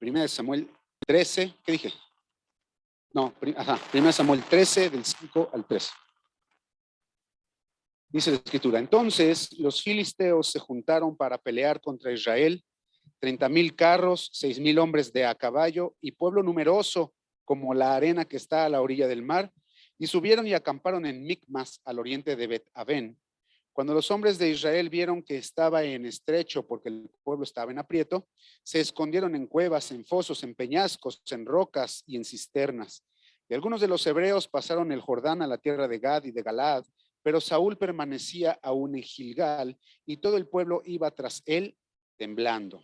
Primera de Samuel 13, ¿qué dije? No, Primera de Samuel 13, del 5 al 13. Dice la escritura: entonces los filisteos se juntaron para pelear contra Israel, 30,000 carros, 6,000 hombres de a caballo y pueblo numeroso como la arena que está a la orilla del mar, y subieron y acamparon en Micmas, al oriente de Bet-Aven. Cuando los hombres de Israel vieron que estaba en estrecho porque el pueblo estaba en aprieto, se escondieron en cuevas, en fosos, en peñascos, en rocas y en cisternas. Y algunos de los hebreos pasaron el Jordán a la tierra de Gad y de Galaad, pero Saúl permanecía aún en Gilgal y todo el pueblo iba tras él temblando.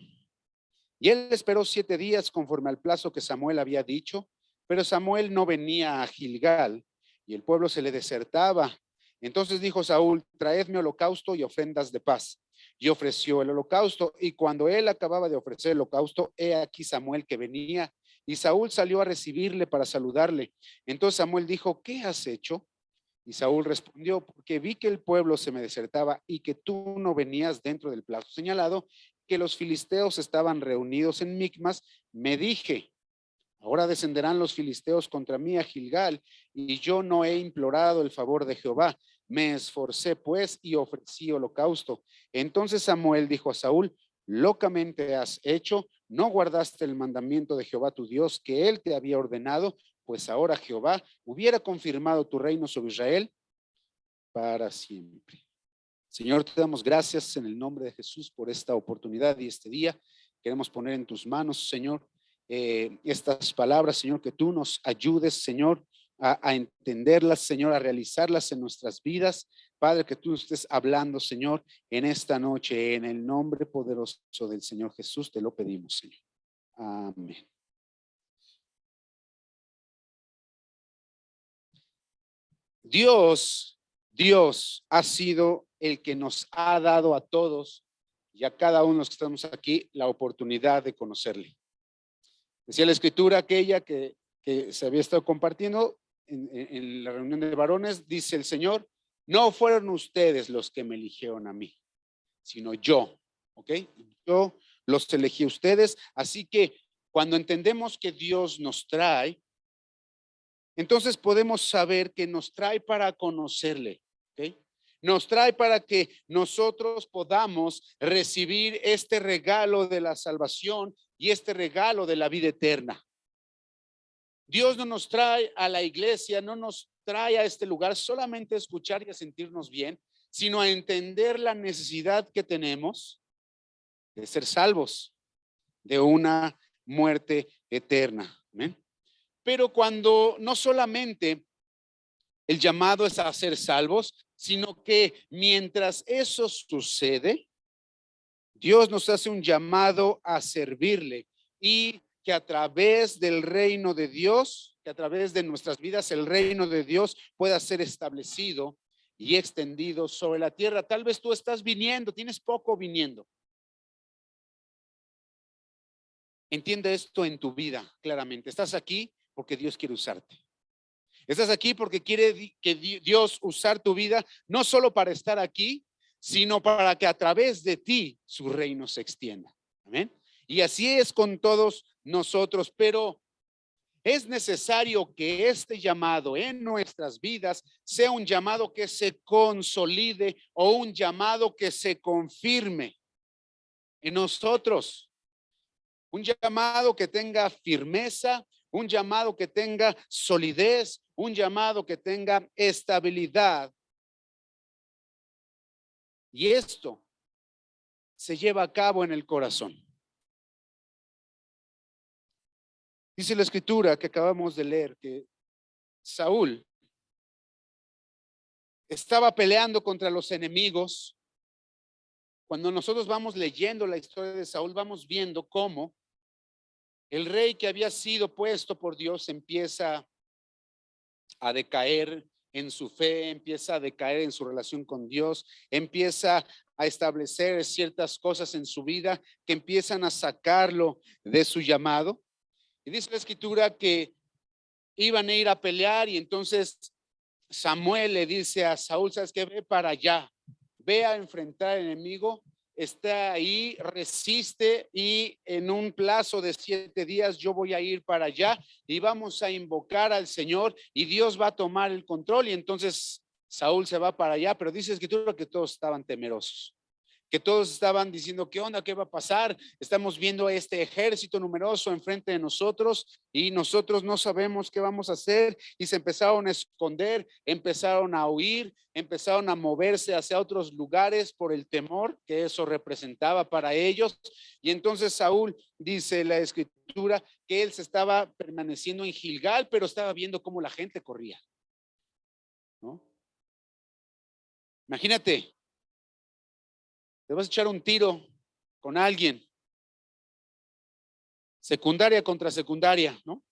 Y él esperó 7 días conforme al plazo que Samuel había dicho, pero Samuel no venía a Gilgal y el pueblo se le desertaba. Entonces dijo Saúl: traedme holocausto y ofrendas de paz. Y ofreció el holocausto, y cuando él acababa de ofrecer el holocausto, he aquí Samuel que venía, y Saúl salió a recibirle para saludarle. Entonces Samuel dijo: ¿qué has hecho? Y Saúl respondió: porque vi que el pueblo se me desertaba y que tú no venías dentro del plazo señalado, que los filisteos estaban reunidos en Micmas, me dije: ahora descenderán los filisteos contra mí a Gilgal, y yo no he implorado el favor de Jehová. Me esforcé pues y ofrecí holocausto. Entonces Samuel dijo a Saúl: locamente has hecho, no guardaste el mandamiento de Jehová tu Dios que él te había ordenado, pues ahora Jehová hubiera confirmado tu reino sobre Israel para siempre. Señor, te damos gracias en el nombre de Jesús por esta oportunidad y este día. Queremos poner en tus manos, Señor, estas palabras, Señor, que tú nos ayudes, Señor, a entenderlas, Señor, a realizarlas en nuestras vidas. Padre, que tú estés hablando, Señor, en esta noche, en el nombre poderoso del Señor Jesús, te lo pedimos, Señor. Amén. Dios ha sido el que nos ha dado a todos y a cada uno de los que estamos aquí la oportunidad de conocerle. Decía la escritura aquella que se había estado compartiendo en la reunión de varones, dice el Señor: no fueron ustedes los que me eligieron a mí, sino yo, ¿ok? Yo los elegí a ustedes, así que cuando entendemos que Dios nos trae, entonces podemos saber que nos trae para conocerle, ¿ok? Nos trae para que nosotros podamos recibir este regalo de la salvación y este regalo de la vida eterna. Dios no nos trae a la iglesia, no nos trae a este lugar solamente a escuchar y a sentirnos bien, sino a entender la necesidad que tenemos de ser salvos de una muerte eterna. ¿Amén? Pero cuando no solamente el llamado es a ser salvos, sino que mientras eso sucede, Dios nos hace un llamado a servirle y que a través del reino de Dios, que a través de nuestras vidas, el reino de Dios pueda ser establecido y extendido sobre la tierra. Tal vez tú estás viniendo, tienes poco viniendo. Entiende esto en tu vida claramente. Estás aquí porque Dios quiere usarte. Estás aquí porque quiere que Dios usar tu vida, no solo para estar aquí, sino para que a través de ti su reino se extienda. Amén. Y así es con todos nosotros, pero es necesario que este llamado en nuestras vidas sea un llamado que se consolide o un llamado que se confirme en nosotros. Un llamado que tenga firmeza, un llamado que tenga solidez, un llamado que tenga estabilidad. Y esto se lleva a cabo en el corazón. Dice la escritura que acabamos de leer que Saúl estaba peleando contra los enemigos. Cuando nosotros vamos leyendo la historia de Saúl, vamos viendo cómo el rey que había sido puesto por Dios empieza a decaer en su fe, empieza a decaer en su relación con Dios, empieza a establecer ciertas cosas en su vida que empiezan a sacarlo de su llamado. Y dice la escritura que iban a ir a pelear y entonces Samuel le dice a Saúl: ¿sabes qué? Ve para allá, ve a enfrentar al enemigo, está ahí, resiste y en un plazo de 7 días yo voy a ir para allá y vamos a invocar al Señor y Dios va a tomar el control. Y entonces Saúl se va para allá, pero dice la Escritura que todos estaban temerosos, que todos estaban diciendo, ¿qué onda? ¿Qué va a pasar? Estamos viendo este ejército numeroso enfrente de nosotros y nosotros no sabemos qué vamos a hacer. Y se empezaron a esconder, empezaron a huir, empezaron a moverse hacia otros lugares por el temor que eso representaba para ellos. Y entonces Saúl, dice la Escritura, que él se estaba permaneciendo en Gilgal, pero estaba viendo cómo la gente corría, ¿no? Imagínate, te vas a echar un tiro con alguien, secundaria contra secundaria, ¿no?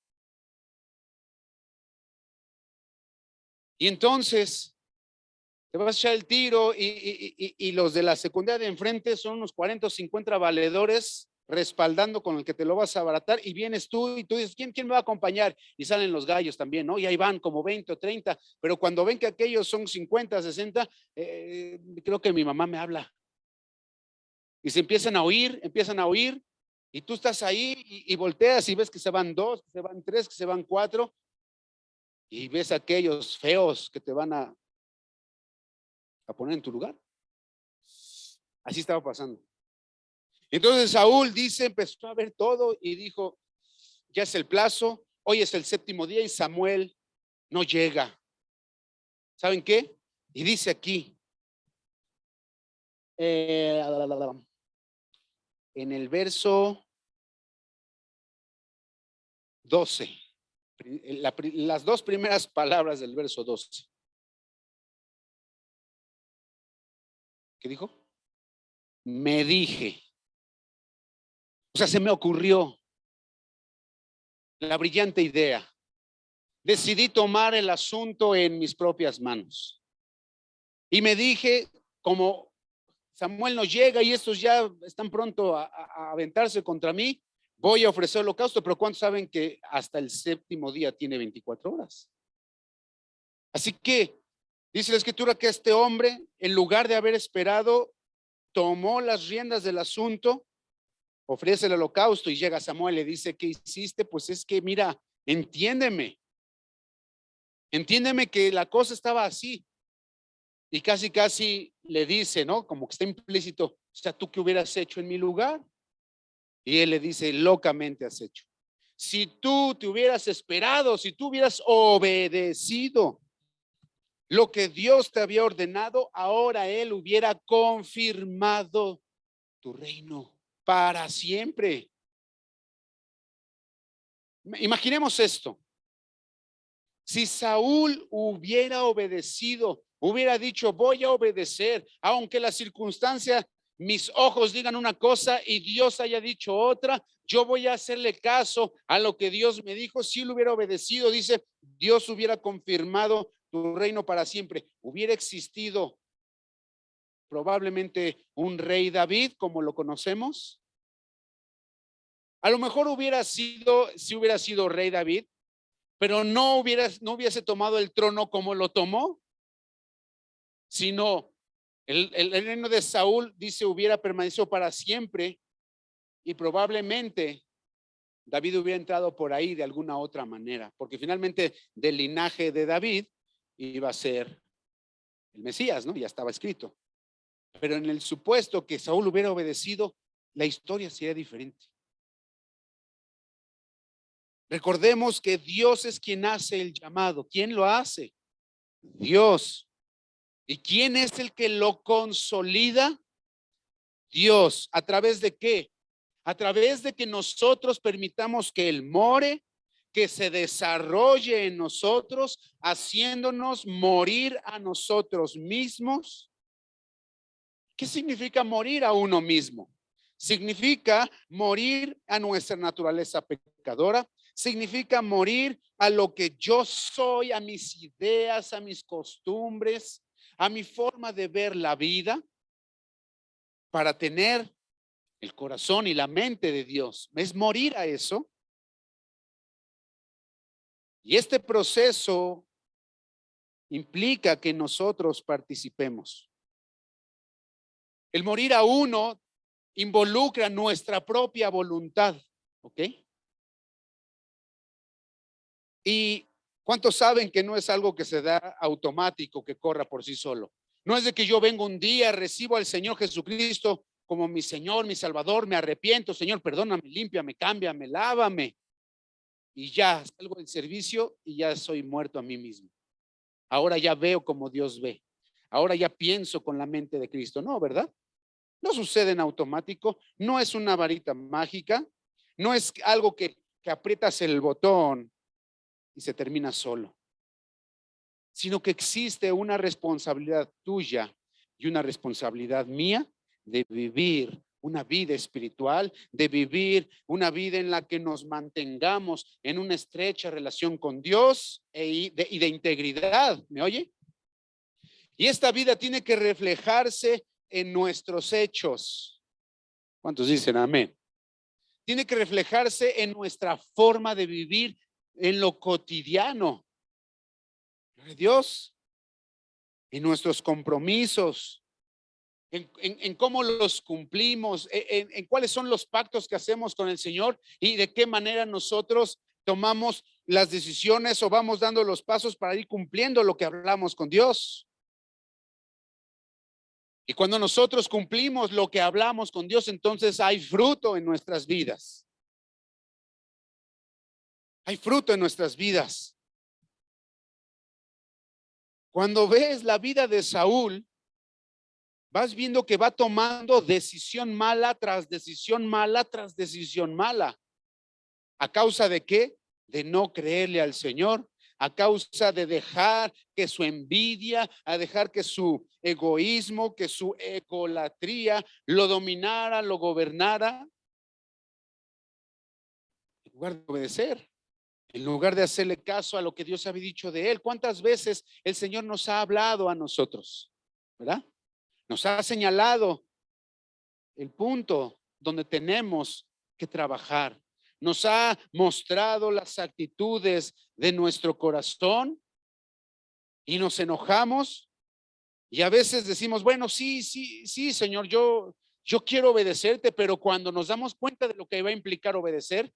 Y entonces te vas a echar el tiro y los de la secundaria de enfrente son unos 40 o 50 valedores respaldando con el que te lo vas a abaratar y vienes tú y tú dices, ¿quién me va a acompañar? Y salen los gallos también, ¿no? Y ahí van como 20 o 30, pero cuando ven que aquellos son 50, 60, creo que mi mamá me habla. Y se empiezan a oír, y tú estás ahí y volteas y ves que se van 2, que se van 3, que se van 4, y ves a aquellos feos que te van a poner en tu lugar. Así estaba pasando. Entonces Saúl dice, empezó a ver todo y dijo, ya es el plazo, hoy es el 7º día y Samuel no llega. ¿Saben qué? Y dice aquí, en el verso 12, las 2 primeras palabras del verso 12. ¿Qué dijo? Me dije, o sea, se me ocurrió la brillante idea. Decidí tomar el asunto en mis propias manos. Y me dije, como Samuel no llega y estos ya están pronto a aventarse contra mí, voy a ofrecer holocausto, pero ¿cuántos saben que hasta el 7º día tiene 24 horas? Así que dice la Escritura que este hombre, en lugar de haber esperado, tomó las riendas del asunto, ofrece el holocausto y llega Samuel y le dice, ¿qué hiciste? Pues es que mira, entiéndeme que la cosa estaba así. Y casi le dice, ¿no? Como que está implícito, o sea, ¿tú qué hubieras hecho en mi lugar? Y él le dice, locamente has hecho. Si tú te hubieras esperado, si tú hubieras obedecido lo que Dios te había ordenado, ahora él hubiera confirmado tu reino para siempre. Imaginemos esto. Si Saúl hubiera obedecido, hubiera dicho, voy a obedecer, aunque la circunstancia, mis ojos digan una cosa y Dios haya dicho otra, yo voy a hacerle caso a lo que Dios me dijo. Si él hubiera obedecido, dice, Dios hubiera confirmado tu reino para siempre. Hubiera existido probablemente un rey David, como lo conocemos. A lo mejor hubiera sido, si hubiera sido rey David, pero no hubiese tomado el trono como lo tomó, sino el reino de Saúl, dice, hubiera permanecido para siempre y probablemente David hubiera entrado por ahí de alguna otra manera, porque finalmente del linaje de David iba a ser el Mesías, ¿no? Ya estaba escrito. Pero en el supuesto que Saúl hubiera obedecido, la historia sería diferente. Recordemos que Dios es quien hace el llamado. ¿Quién lo hace? Dios. ¿Y quién es el que lo consolida? Dios. ¿A través de qué? A través de que nosotros permitamos que Él more, que se desarrolle en nosotros, haciéndonos morir a nosotros mismos. ¿Qué significa morir a uno mismo? Significa morir a nuestra naturaleza pecadora, significa morir a lo que yo soy, a mis ideas, a mis costumbres, a mi forma de ver la vida, para tener el corazón y la mente de Dios. Es morir a eso. Y este proceso implica que nosotros participemos. El morir a uno involucra nuestra propia voluntad, ¿ok? Y ¿cuántos saben que no es algo que se da automático, que corra por sí solo? No es de que yo vengo un día, recibo al Señor Jesucristo como mi Señor, mi Salvador, me arrepiento, Señor, perdóname, límpiame, cámbiame, lávame. Y ya salgo del servicio y ya soy muerto a mí mismo. Ahora ya veo como Dios ve. Ahora ya pienso con la mente de Cristo. No, ¿verdad? No sucede en automático. No es una varita mágica. No es algo que aprietas el botón y se termina solo, sino que existe una responsabilidad tuya y una responsabilidad mía de vivir una vida espiritual, de vivir una vida en la que nos mantengamos en una estrecha relación con Dios y de integridad. ¿Me oye? Y esta vida tiene que reflejarse en nuestros hechos. ¿Cuántos dicen amén? Tiene que reflejarse en nuestra forma de vivir en lo cotidiano. Dios, en nuestros compromisos, en cómo los cumplimos, en cuáles son los pactos que hacemos con el Señor y de qué manera nosotros tomamos las decisiones o vamos dando los pasos para ir cumpliendo lo que hablamos con Dios. Y cuando nosotros cumplimos lo que hablamos con Dios, entonces hay fruto en nuestras vidas. Hay fruto en nuestras vidas. Cuando ves la vida de Saúl, vas viendo que va tomando decisión mala tras decisión mala tras decisión mala. ¿A causa de qué? De no creerle al Señor, a causa de dejar que su envidia, a dejar que su egoísmo, que su egolatría lo dominara, lo gobernara, en lugar de obedecer, en lugar de hacerle caso a lo que Dios había dicho de él. ¿Cuántas veces el Señor nos ha hablado a nosotros? ¿Verdad? Nos ha señalado el punto donde tenemos que trabajar. Nos ha mostrado las actitudes de nuestro corazón y nos enojamos y a veces decimos, bueno, sí, Señor, yo quiero obedecerte, pero cuando nos damos cuenta de lo que va a implicar obedecer,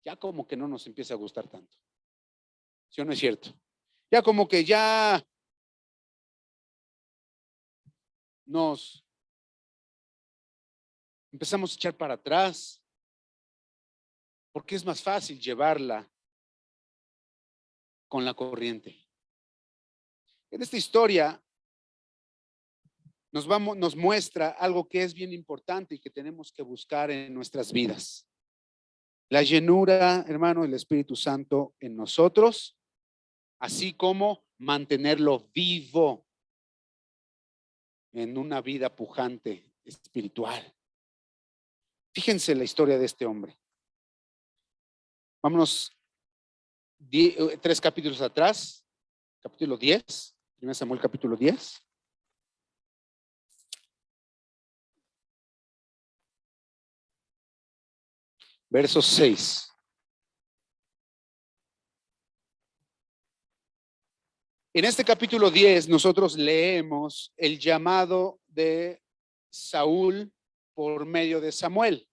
ya como que no nos empieza a gustar tanto. ¿Sí o no es cierto? Ya como que ya nos empezamos a echar para atrás, porque es más fácil llevarla con la corriente. En esta historia nos muestra algo que es bien importante y que tenemos que buscar en nuestras vidas. La llenura, hermano, del Espíritu Santo en nosotros, así como mantenerlo vivo en una vida pujante espiritual. Fíjense la historia de este hombre. Vámonos 3 capítulos atrás, capítulo 10, 1 Samuel capítulo 10. Verso 6. En este capítulo 10 nosotros leemos el llamado de Saúl por medio de Samuel.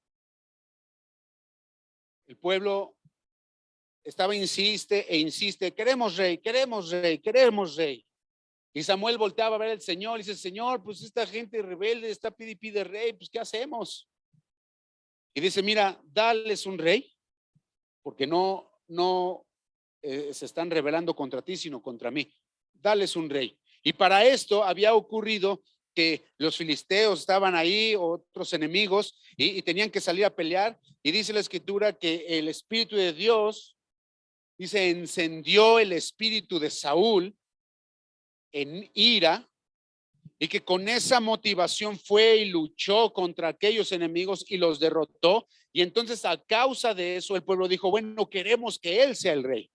El pueblo estaba insiste e insiste, queremos rey, queremos rey, queremos rey. Y Samuel volteaba a ver al Señor y dice, Señor, pues esta gente rebelde está pide rey, pues ¿qué hacemos? Y dice, mira, dales un rey, porque no se están rebelando contra ti, sino contra mí. Dales un rey. Y para esto había ocurrido que los filisteos estaban ahí, otros enemigos, y tenían que salir a pelear. Y dice la escritura que el Espíritu de Dios, dice, encendió el espíritu de Saúl en ira, y que con esa motivación fue y luchó contra aquellos enemigos y los derrotó. Y entonces a causa de eso el pueblo dijo, bueno, queremos que él sea el rey,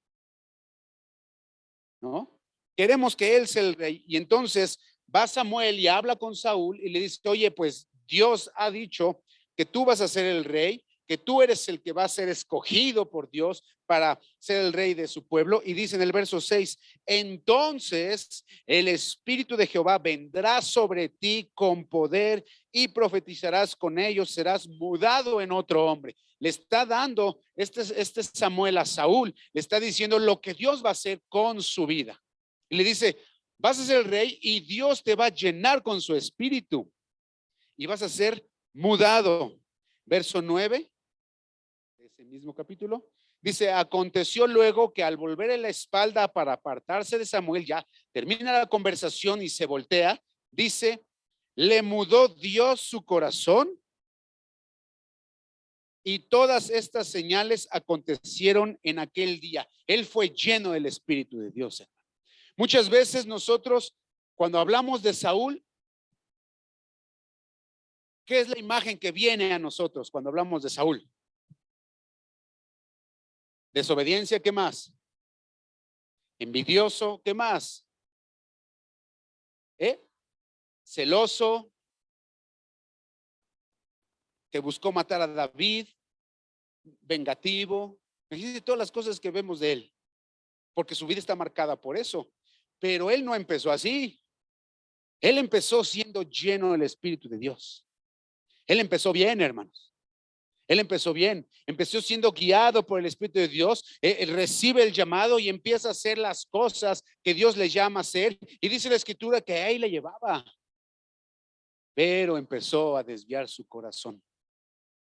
¿no? Queremos que él sea el rey. Y entonces va Samuel y habla con Saúl y le dice, oye, pues Dios ha dicho que tú vas a ser el rey, que tú eres el que va a ser escogido por Dios para ser el rey de su pueblo. Y dice en el verso 6, entonces el Espíritu de Jehová vendrá sobre ti con poder y profetizarás con ellos, serás mudado en otro hombre. Le está dando este Samuel a Saúl, le está diciendo lo que Dios va a hacer con su vida. Y le dice, vas a ser el rey y Dios te va a llenar con su espíritu y vas a ser mudado. Verso 9, ese mismo capítulo, dice, aconteció luego que al volver en la espalda para apartarse de Samuel, ya termina la conversación y se voltea, dice, le mudó Dios su corazón y todas estas señales acontecieron en aquel día. Él fue lleno del Espíritu de Dios. Muchas veces nosotros, cuando hablamos de Saúl, ¿qué es la imagen que viene a nosotros cuando hablamos de Saúl? Desobediencia, ¿qué más? Envidioso, ¿qué más? Celoso, que buscó matar a David, vengativo. Imagínate todas las cosas que vemos de él, porque su vida está marcada por eso. Pero él no empezó así. Él empezó siendo lleno del Espíritu de Dios. Él empezó bien, hermanos. Él empezó bien, empezó siendo guiado por el Espíritu de Dios, él recibe el llamado y empieza a hacer las cosas que Dios le llama a hacer. Y dice la Escritura que ahí le llevaba, pero empezó a desviar su corazón.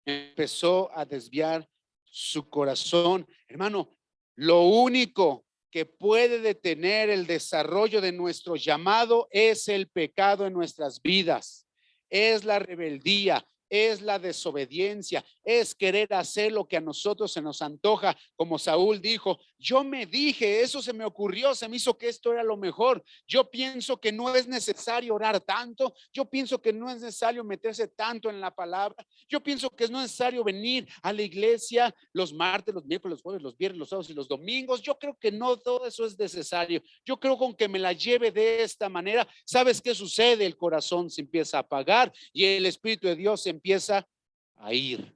Empezó a desviar su corazón. Hermano, lo único que puede detener el desarrollo de nuestro llamado es el pecado en nuestras vidas, es la rebeldía, es la desobediencia, es querer hacer lo que a nosotros se nos antoja, como Saúl dijo, yo me dije, eso se me ocurrió, se me hizo que esto era lo mejor. Yo pienso que no es necesario orar tanto, yo pienso que no es necesario meterse tanto en la palabra, yo pienso que no es necesario venir a la iglesia los martes, los miércoles, los jueves, los viernes, los sábados y los domingos. Yo creo que no todo eso es necesario. Yo creo con que me la lleve de esta manera. ¿Sabes qué sucede? El corazón se empieza a apagar y el Espíritu de Dios se empieza a ir.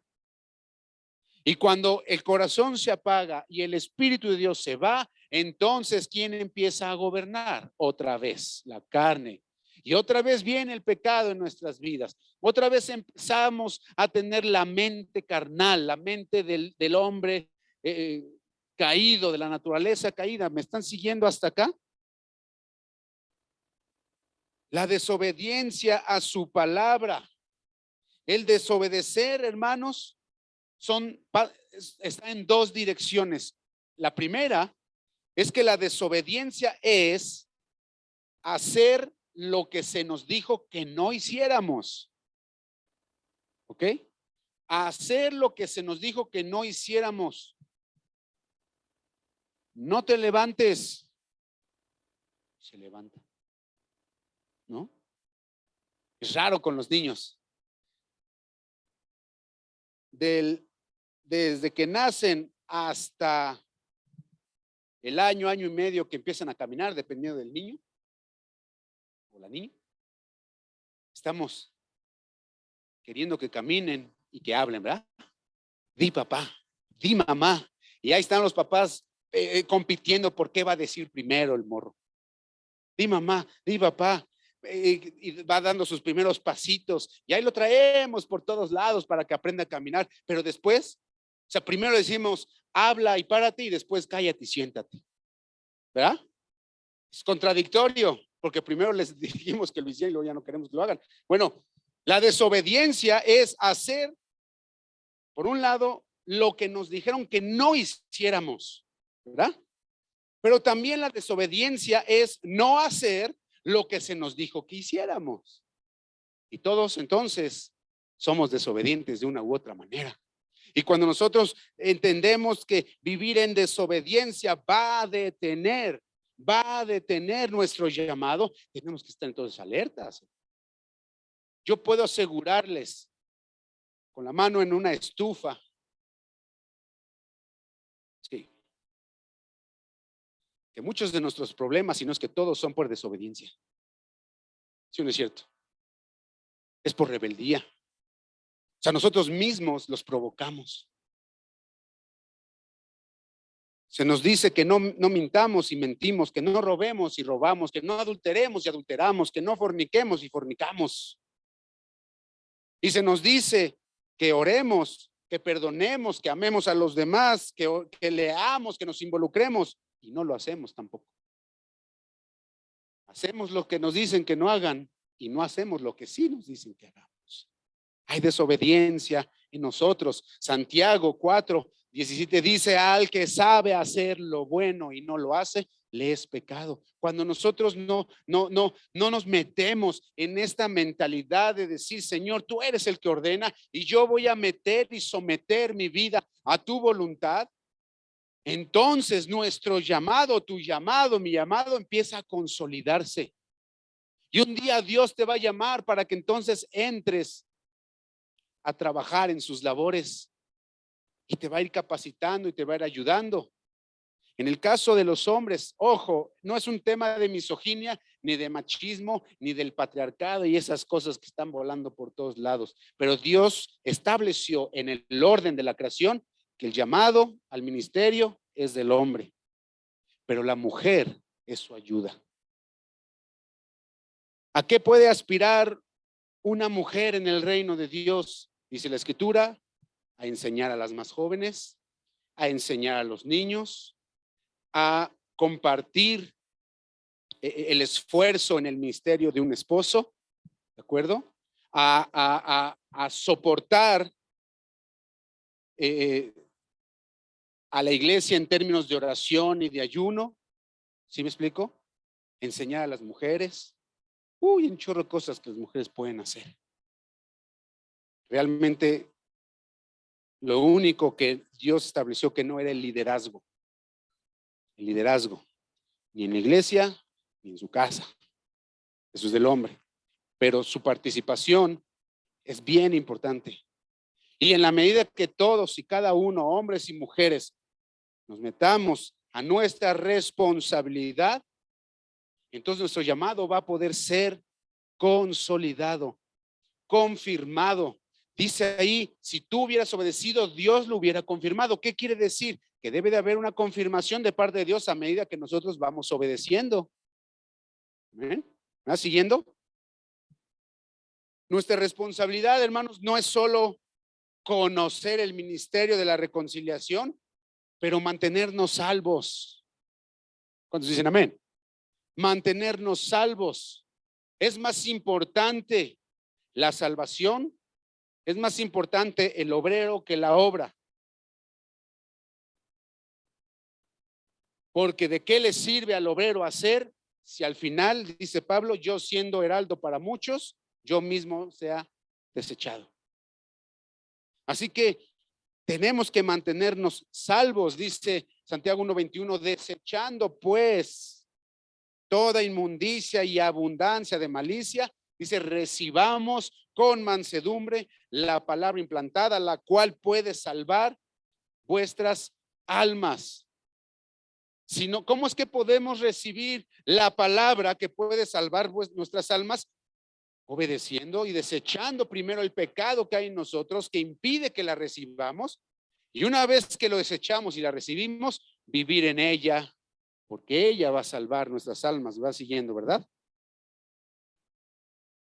Y cuando el corazón se apaga y el Espíritu de Dios se va, entonces ¿quién empieza a gobernar? Otra vez la carne. Y otra vez viene el pecado en nuestras vidas. Otra vez empezamos a tener la mente carnal, la mente del hombre caído, de la naturaleza caída. ¿Me están siguiendo hasta acá? La desobediencia a su palabra. El desobedecer, hermanos, está en dos direcciones. La primera es que la desobediencia es hacer lo que se nos dijo que no hiciéramos. ¿Ok? Hacer lo que se nos dijo que no hiciéramos. No te levantes. Se levanta. ¿No? Es raro con los niños. Desde que nacen hasta el año y medio que empiezan a caminar, dependiendo del niño o la niña, estamos queriendo que caminen y que hablen, ¿verdad? Di papá, di mamá. Y ahí están los papás compitiendo por qué va a decir primero el morro. Di mamá, di papá. Y va dando sus primeros pasitos y ahí lo traemos por todos lados para que aprenda a caminar, pero después, o sea, primero decimos habla y párate y después cállate y siéntate, ¿verdad? Es contradictorio porque primero les dijimos que lo hicieran y luego ya no queremos que lo hagan. Bueno, la desobediencia es hacer, por un lado, lo que nos dijeron que no hiciéramos, ¿verdad? Pero también la desobediencia es no hacer lo que se nos dijo que hiciéramos. Y todos entonces somos desobedientes de una u otra manera. Y cuando nosotros entendemos que vivir en desobediencia va a detener nuestro llamado, tenemos que estar entonces alertas. Yo puedo asegurarles con la mano en una estufa, sí, que muchos de nuestros problemas, si no es que todos, son por desobediencia. ¿Sí o no es cierto? Es por rebeldía. sea, nosotros mismos los provocamos. Se nos dice que no mintamos y mentimos, que no robemos y robamos, que no adulteremos y adulteramos, que no forniquemos y fornicamos. Y se nos dice que oremos, que perdonemos, que amemos a los demás, que leamos, que nos involucremos, y no lo hacemos tampoco. Hacemos lo que nos dicen que no hagan y no hacemos lo que sí nos dicen que hagamos. Hay desobediencia en nosotros. Santiago 4:17 dice: al que sabe hacer lo bueno y no lo hace, le es pecado. Cuando nosotros no nos metemos en esta mentalidad de decir: Señor, tú eres el que ordena y yo voy a meter y someter mi vida a tu voluntad, entonces nuestro llamado, tu llamado, mi llamado empieza a consolidarse. Y un día Dios te va a llamar para que entonces entres a trabajar en sus labores y te va a ir capacitando y te va a ir ayudando. En el caso de los hombres, ojo, no es un tema de misoginia, ni de machismo, ni del patriarcado y esas cosas que están volando por todos lados. Pero Dios estableció en el orden de la creación que el llamado al ministerio es del hombre, pero la mujer es su ayuda. ¿A qué puede aspirar una mujer en el reino de Dios? Dice la Escritura: a enseñar a las más jóvenes, a enseñar a los niños, a compartir el esfuerzo en el ministerio de un esposo, ¿de acuerdo? A soportar a la iglesia en términos de oración y de ayuno. ¿Sí me explico? Enseñar a las mujeres. Un chorro de cosas que las mujeres pueden hacer. Realmente lo único que Dios estableció que no era el liderazgo. El liderazgo, ni en la iglesia, ni en su casa. Eso es del hombre. Pero su participación es bien importante. Y en la medida que todos y cada uno, hombres y mujeres, nos metamos a nuestra responsabilidad, entonces nuestro llamado va a poder ser consolidado, confirmado. Dice ahí: si tú hubieras obedecido, Dios lo hubiera confirmado. ¿Qué quiere decir? Que debe de haber una confirmación de parte de Dios a medida que nosotros vamos obedeciendo. ¿Me va siguiendo? Nuestra responsabilidad, hermanos, no es solo conocer el ministerio de la reconciliación, pero mantenernos salvos. ¿Cuántos dicen amén? Mantenernos salvos. Es más importante la salvación, es más importante el obrero que la obra. Porque ¿de qué le sirve al obrero hacer si al final, dice Pablo, yo siendo heraldo para muchos, yo mismo sea desechado? Así que tenemos que mantenernos salvos, dice Santiago 1:21, desechando pues toda inmundicia y abundancia de malicia. Dice: recibamos con mansedumbre la palabra implantada, la cual puede salvar vuestras almas. Sino, ¿cómo es que podemos recibir la palabra que puede salvar nuestras almas? Obedeciendo y desechando primero el pecado que hay en nosotros que impide que la recibamos, y una vez que lo desechamos y la recibimos, vivir en ella, porque ella va a salvar nuestras almas. Va siguiendo, ¿verdad?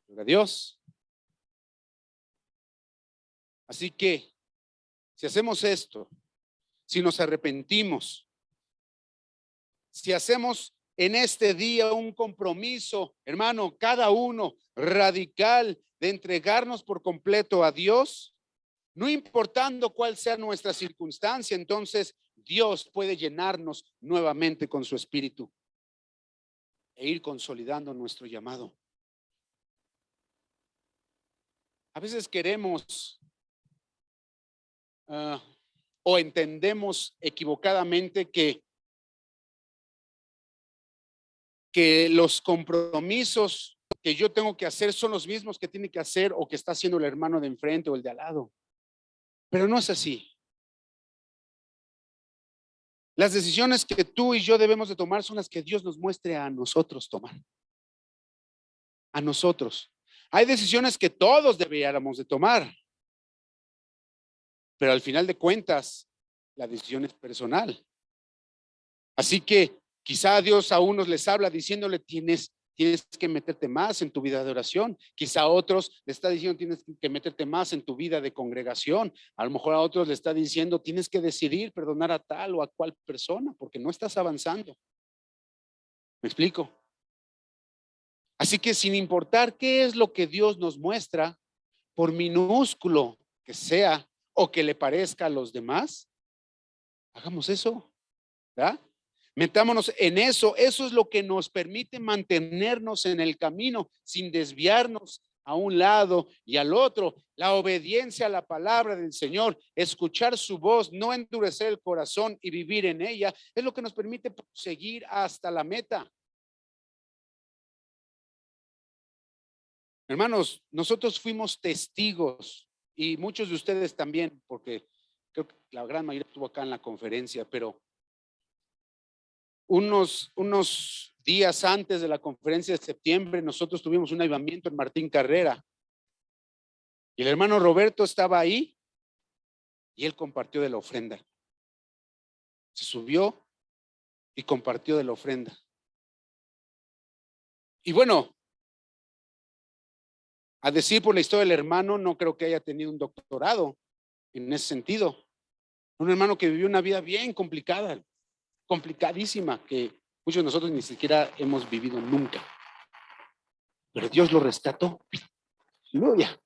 Gloria a Dios. Así que si hacemos esto, si nos arrepentimos, si hacemos en este día un compromiso, hermano, cada uno radical, de entregarnos por completo a Dios, no importando cuál sea nuestra circunstancia, entonces Dios puede llenarnos nuevamente con su espíritu e ir consolidando nuestro llamado. A veces queremos o entendemos equivocadamente que los compromisos que yo tengo que hacer son los mismos que tiene que hacer o que está haciendo el hermano de enfrente o el de al lado. Pero no es así. Las decisiones que tú y yo debemos de tomar son las que Dios nos muestre a nosotros tomar. A nosotros. Hay decisiones que todos deberíamos de tomar. pero al final de cuentas, la decisión es personal. Así que quizá Dios a unos les habla diciéndole, tienes que meterte más en tu vida de oración. Quizá a otros le está diciendo, tienes que meterte más en tu vida de congregación. A lo mejor a otros le está diciendo, tienes que decidir perdonar a tal o a cual persona porque no estás avanzando. ¿Me explico? Así que sin importar qué es lo que Dios nos muestra, por minúsculo que sea o que le parezca a los demás, hagamos eso, ¿verdad? Metámonos en eso. Eso es lo que nos permite mantenernos en el camino sin desviarnos a un lado y al otro. La obediencia a la palabra del Señor, escuchar su voz, no endurecer el corazón y vivir en ella, es lo que nos permite seguir hasta la meta. Hermanos, nosotros fuimos testigos y muchos de ustedes también, porque creo que la gran mayoría estuvo acá en la conferencia, pero unos días antes de la conferencia de septiembre, nosotros tuvimos un avivamiento en Martín Carrera y el hermano Roberto estaba ahí y él compartió de la ofrenda. Se subió y compartió de la ofrenda. Y bueno, a decir por la historia del hermano, no creo que haya tenido un doctorado en ese sentido. Un hermano que vivió una vida bien complicada, complicadísima, que muchos de nosotros ni siquiera hemos vivido nunca. Pero Dios lo rescató. Aleluya.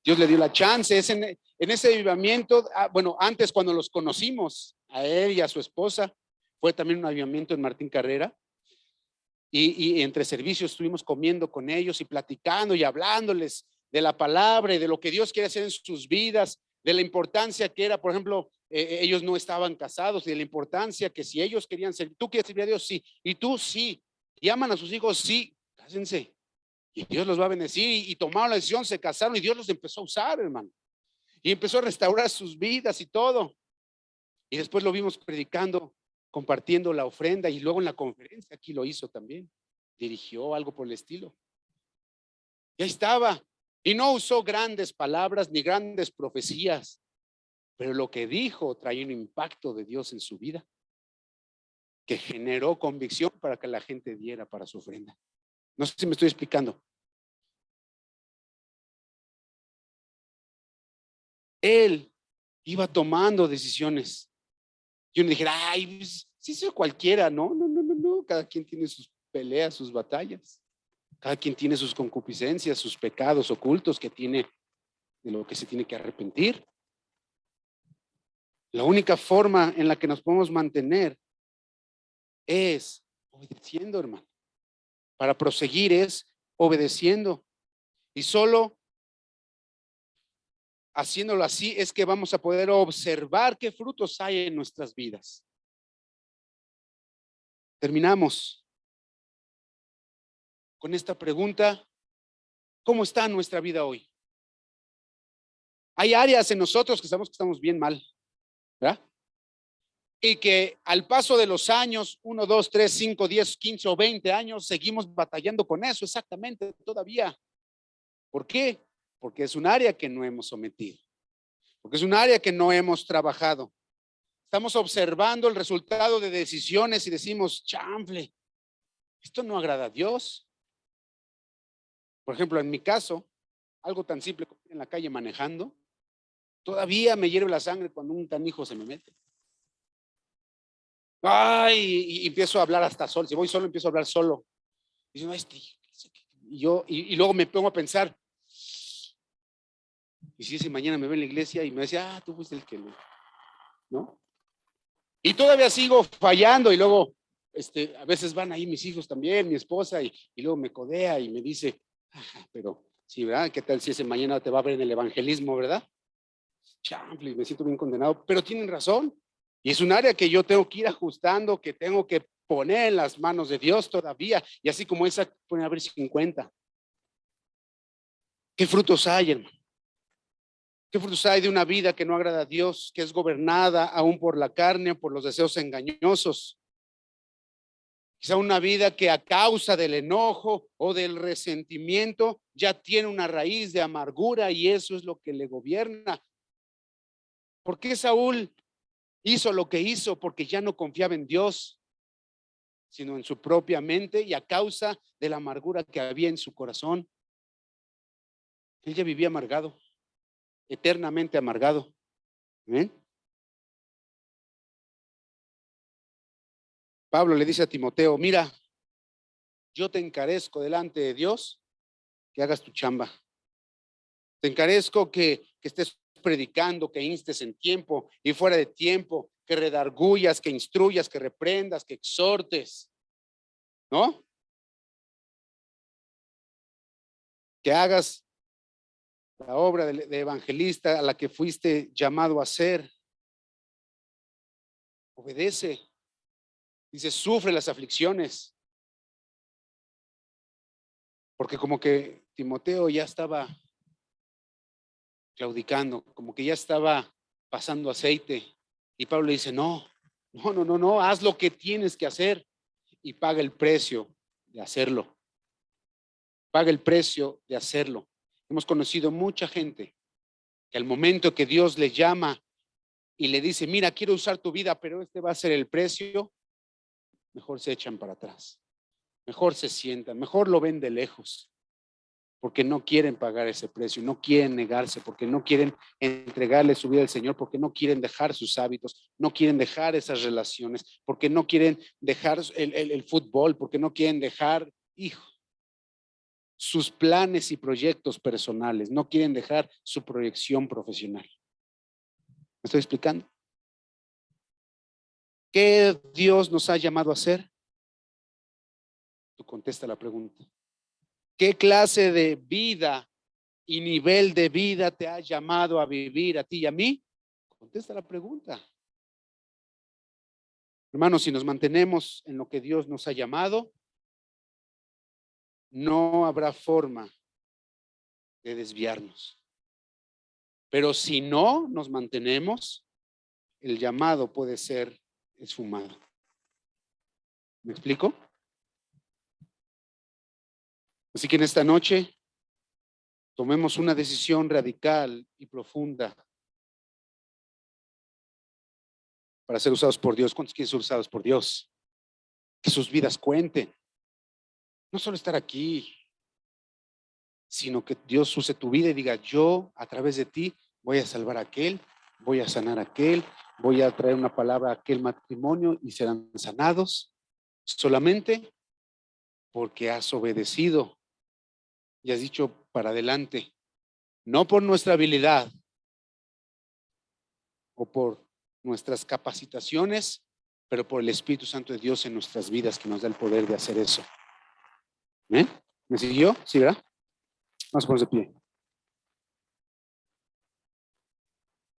Dios le dio la chance. Es en ese avivamiento, bueno, antes cuando los conocimos, a él y a su esposa, fue también un avivamiento en Martín Carrera. Y entre servicios estuvimos comiendo con ellos y platicando y hablándoles de la palabra y de lo que Dios quiere hacer en sus vidas, de la importancia que era, por ejemplo, ellos no estaban casados y de la importancia que si ellos querían servir, tú quieres servir a Dios, sí, y tú sí, y aman a sus hijos, sí, cásense, y Dios los va a bendecir, y tomaron la decisión, se casaron y Dios los empezó a usar, hermano, y empezó a restaurar sus vidas y todo, y después lo vimos predicando, compartiendo la ofrenda, y luego en la conferencia aquí lo hizo también, dirigió algo por el estilo. Ya estaba, y no usó grandes palabras ni grandes profecías, pero lo que dijo traía un impacto de Dios en su vida, que generó convicción para que la gente diera para su ofrenda. No sé si me estoy explicando. Él iba tomando decisiones. Yo no dijera, ay, pues, sí soy cualquiera, no, cada quien tiene sus peleas, sus batallas. Cada quien tiene sus concupiscencias, sus pecados ocultos que tiene, de lo que se tiene que arrepentir. La única forma en la que nos podemos mantener es obedeciendo, hermano. Para proseguir es obedeciendo. Y solo haciéndolo así es que vamos a poder observar qué frutos hay en nuestras vidas. Terminamos con esta pregunta: ¿cómo está nuestra vida hoy? Hay áreas en nosotros que sabemos que estamos bien mal, ¿verdad? Y que al paso de los años, 1, 2, 3, 5, 10, 15 o 20 años, seguimos batallando con eso exactamente todavía. ¿Por qué? Porque es un área que no hemos sometido, porque es un área que no hemos trabajado. Estamos observando el resultado de decisiones y decimos, chanfle, esto no agrada a Dios. Por ejemplo, en mi caso, algo tan simple como ir en la calle manejando, todavía me hierve la sangre cuando un canijo se me mete. Ay, y empiezo a hablar hasta solo. Si voy solo, empiezo a hablar solo. Y yo, y luego me pongo a pensar, y si mañana me ve en la iglesia y me decía, tú fuiste el que lo, ¿no? Y todavía sigo fallando y luego, a veces van ahí mis hijos también, mi esposa, y luego me codea y me dice, pero sí, ¿verdad? ¿Qué tal si ese mañana te va a ver en el evangelismo, verdad? Chample, me siento bien condenado, pero tienen razón. Y es un área que yo tengo que ir ajustando, que tengo que poner en las manos de Dios todavía. Y así como esa, pueden haber 50. ¿Qué frutos hay, hermano? ¿Qué frutos hay de una vida que no agrada a Dios, que es gobernada aún por la carne o por los deseos engañosos? Quizá una vida que a causa del enojo o del resentimiento ya tiene una raíz de amargura y eso es lo que le gobierna. ¿Por qué Saúl hizo lo que hizo? Porque ya no confiaba en Dios, sino en su propia mente, y a causa de la amargura que había en su corazón. Él ya vivía amargado, eternamente amargado. ¿Ven? Pablo le dice a Timoteo, mira, yo te encarezco delante de Dios que hagas tu chamba. Te encarezco que estés predicando, que instes en tiempo y fuera de tiempo, que redargullas, que instruyas, que reprendas, que exhortes, ¿no? Que hagas la obra de evangelista a la que fuiste llamado a hacer. Obedece. Dice, sufre las aflicciones. Porque como que Timoteo ya estaba claudicando, como que ya estaba pasando aceite. Y Pablo le dice, no, haz lo que tienes que hacer y paga el precio de hacerlo. Paga el precio de hacerlo. Hemos conocido mucha gente que al momento que Dios le llama y le dice, mira, quiero usar tu vida, pero este va a ser el precio, mejor se echan para atrás, mejor se sientan, mejor lo ven de lejos, porque no quieren pagar ese precio, no quieren negarse, porque no quieren entregarle su vida al Señor, porque no quieren dejar sus hábitos, no quieren dejar esas relaciones, porque no quieren dejar el fútbol, porque no quieren dejar, sus planes y proyectos personales, no quieren dejar su proyección profesional. ¿Me estoy explicando? ¿Qué Dios nos ha llamado a hacer? Tú contesta la pregunta. ¿Qué clase de vida y nivel de vida te ha llamado a vivir a ti y a mí? Contesta la pregunta. Hermanos, si nos mantenemos en lo que Dios nos ha llamado, no habrá forma de desviarnos. Pero si no nos mantenemos, el llamado puede ser esfumado. ¿Me explico? Así que en esta noche tomemos una decisión radical y profunda para ser usados por Dios. ¿Cuántos quieren ser usados por Dios? Que sus vidas cuenten. No solo estar aquí, sino que Dios use tu vida y diga, yo a través de ti voy a salvar a aquel, voy a sanar a aquel, voy a traer una palabra a aquel matrimonio y serán sanados solamente porque has obedecido y has dicho para adelante, no por nuestra habilidad o por nuestras capacitaciones, pero por el Espíritu Santo de Dios en nuestras vidas que nos da el poder de hacer eso. ¿Me siguió? ¿Sí, verdad? Vamos a ponerse de pie.